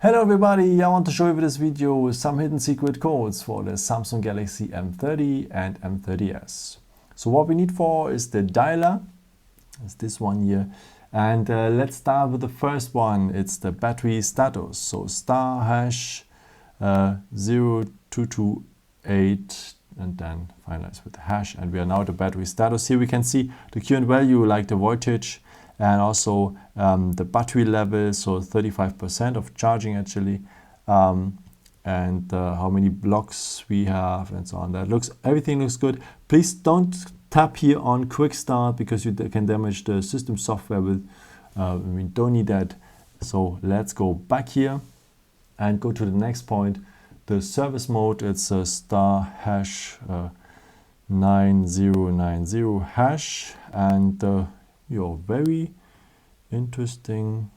Hello everybody, I want to show you this video some hidden secret codes for the Samsung Galaxy M30 and M30s. So what we need for is the dialer, it's this one here, and let's start with the first one. It's the battery status, so star hash 0228 and then finalize with the hash, and we are now at the battery status. Here we can see the current value like the voltage and also the battery level, so 35% of charging actually, and how many blocks we have and so on. Everything looks good. Please don't tap here on quick start because you can damage the system software with we don't need that. So let's go back here and go to the next point. The service mode, it's a star hash 9090 hash, and you're very interesting,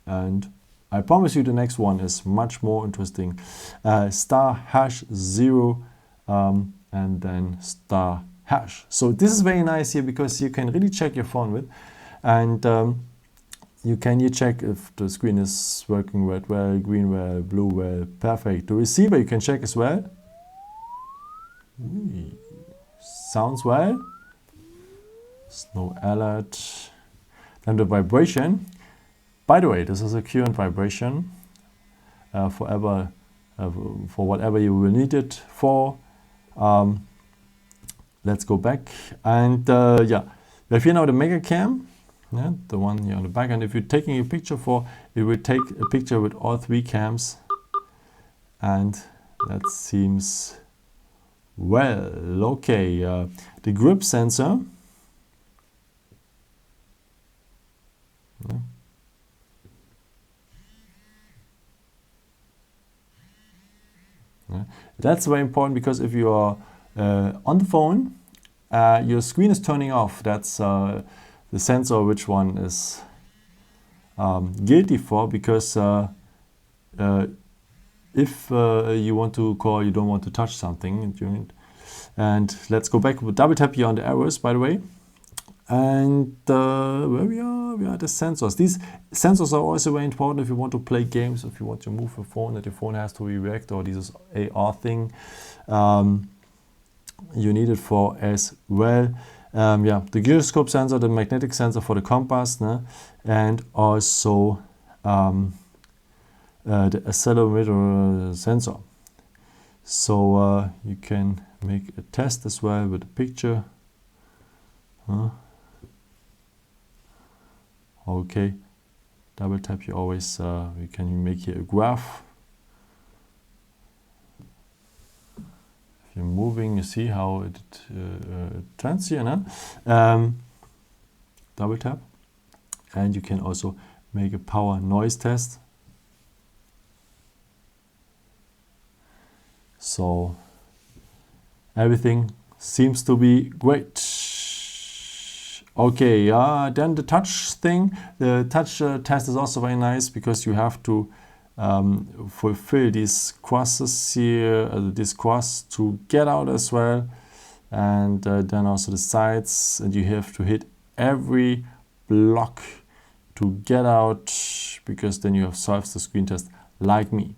and I promise you the next one is much more interesting. Star hash 0 and then star hash. So this is very nice here because you can really check your phone with, and you can check if the screen is working red well, green well, blue well, perfect. The receiver you can check as well. Sounds well. No alert. Then the vibration. By the way, this is a current vibration for whatever you will need it for. Let's go back, and yeah, we have here now the mega cam, the one here on the back, and if you're taking a picture it will take a picture with all three cams, and that seems well okay. The grip sensor. That's very important because if you are on the phone, your screen is turning off. That's the sensor which one is guilty for, because if you want to call, you don't want to touch something during it. And let's go back with double tap here on the arrows, by the way. And where we are the sensors. These sensors are also very important if you want to play games, if you want to move your phone, that your phone has to react, or this AR thing you need it for as well. Yeah, the gyroscope sensor, the magnetic sensor for the compass, and also the accelerometer sensor. So you can make a test as well with a picture. Okay, double tap, you always we can make here a graph. If you're moving, you see how it turns here, double tap, and you can also make a power noise test. So everything seems to be great. Okay, then the touch thing. The touch test is also very nice because you have to fulfill these crosses here, this cross to get out as well, and then also the sides, and you have to hit every block to get out, because then you have solved the screen test like me.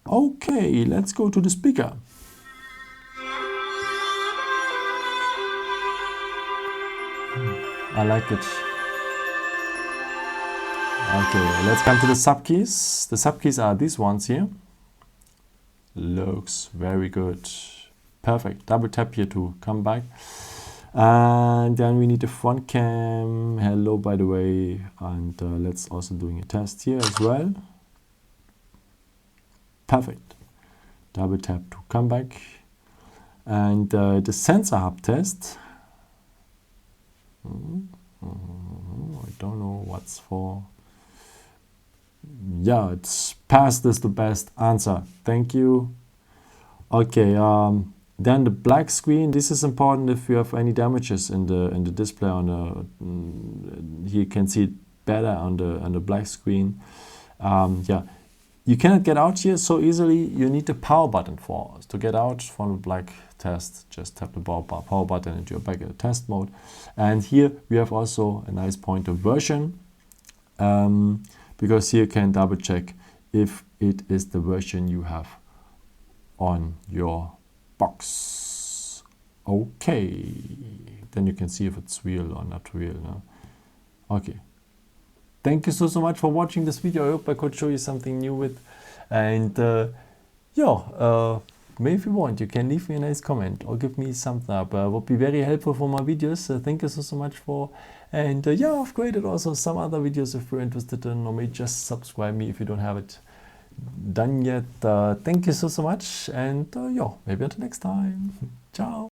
Okay, let's go to the speaker. I like it. Okay, let's come to the sub keys. The sub keys are these ones here. Looks very good. Perfect. Double tap here to come back. And then we need the front cam. Hello, by the way. And let's also doing a test here as well. Perfect. Double tap to come back. And the sensor hub test. I don't know what's for. Yeah, it's passed is the best answer. Thank you. Okay, then the black screen. This is important if you have any damages in the display on the. You can see it better on the black screen. Yeah, you cannot get out here so easily. You need the power button to get out from the black test. Just tap the power button and you're back in the test mode. And here we have also a nice point of version, because here you can double check if it is the version you have on your box. Okay, then you can see if it's real or not real. No? Okay, thank you so much for watching this video. I hope I could show you something new with, and maybe if you want, you can leave me a nice comment or give me something up. Would be very helpful for my videos. Thank you so much for, and I've created also some other videos if you're interested in, or maybe just subscribe me if you don't have it done yet. Thank you so much, and maybe until next time. Ciao.